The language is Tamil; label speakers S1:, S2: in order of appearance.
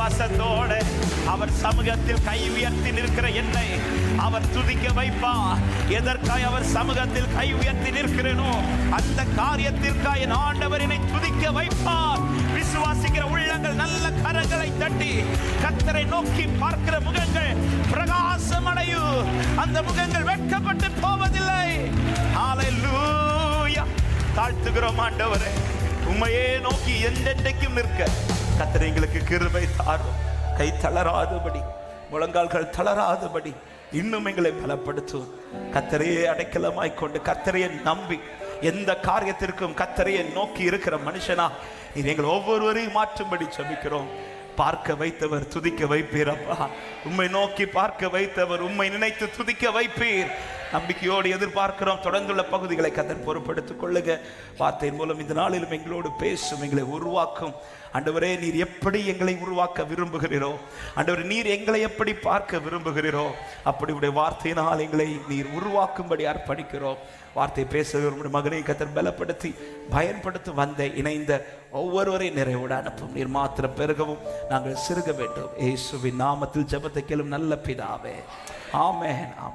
S1: விசுவாசத்தோட அவர் சமூகத்தில் கை உயர்த்தி நிற்கிற என்னை அவர் துதிக்க வைப்பார். எதற்காய் அவர் சமூகத்தில் கை உயர்த்தி நிற்கிறேனோ அந்த காரியத்திற்காய் என் ஆண்டவர் என்னை துதிக்க வைப்பார். விசுவாசிக்கிற உள்ளங்கள் நல்ல கரங்களை தட்டி கர்த்தரை நோக்கி பார்க்கிற முகங்கள் பிரகாசம் அடையும். அந்த முகங்கள் வெட்கப்பட்டு போவதில்லை. ஹல்லேலூயா. தாழ்த்துகிறோம் ஆண்டவரே, உம்மையே நோக்கி என்றென்றைக்கும் நிற்க கர்த்தர் எங்களுக்கு கிருபை தாரும். கை தளராதபடி, முழங்கால்கள் தளராதபடி இன்னும் எங்களை பலப்படுத்தும். கர்த்தரையே அடைக்கலமாய் கொண்டு கர்த்தரையே நம்பி எந்த காரியத்திற்கும் கர்த்தரையே நோக்கி இருக்கிற மனுஷனா நீர் எங்கள் ஒவ்வொருவரையும் மாற்றும்படி ஜெபிக்கிறோம். பார்க்க வைத்தவர் துதிக்க வைப்பீர் அப்பா. உம்மை நோக்கி பார்க்க வைத்தவர் உம்மை நினைத்து துதிக்க வைப்பீர். நம்பிக்கையோடு எதிர்பார்க்கிறோம். தொடர்ந்துள்ள பகுதிகளை கர்த்தர் பொறுப்படுத்திக் கொள்ளுங்க. வார்த்தையின் மூலம் இந்த நாளிலும் எங்களோடு பேசும், எங்களை உருவாக்கும். ஆண்டவரே, நீர் எப்படி எங்களை உருவாக்க விரும்புகிறீரோ, ஆண்டவரே நீர் எங்களை எப்படி பார்க்க விரும்புகிறீரோ அப்படி உடைய வார்த்தையினால் எங்களை நீர் உருவாக்கும்படி அர்ப்பணிக்கிறோம். வார்த்தை பேசுகிற உடைய மகனை கர்த்தர் பலப்படுத்தி பயன்படுத்தி வந்த இணைந்த ஒவ்வொருவரையும் நிறைவோடு அனுப்பும். நீர் மாத்திரம் பெருகவும் நாங்கள் சிறுக வேண்டும். இயேசுவின் நாமத்தில் ஜெபத்தை கேளும் நல்ல பிதாவே. ஆமென், ஆமென்.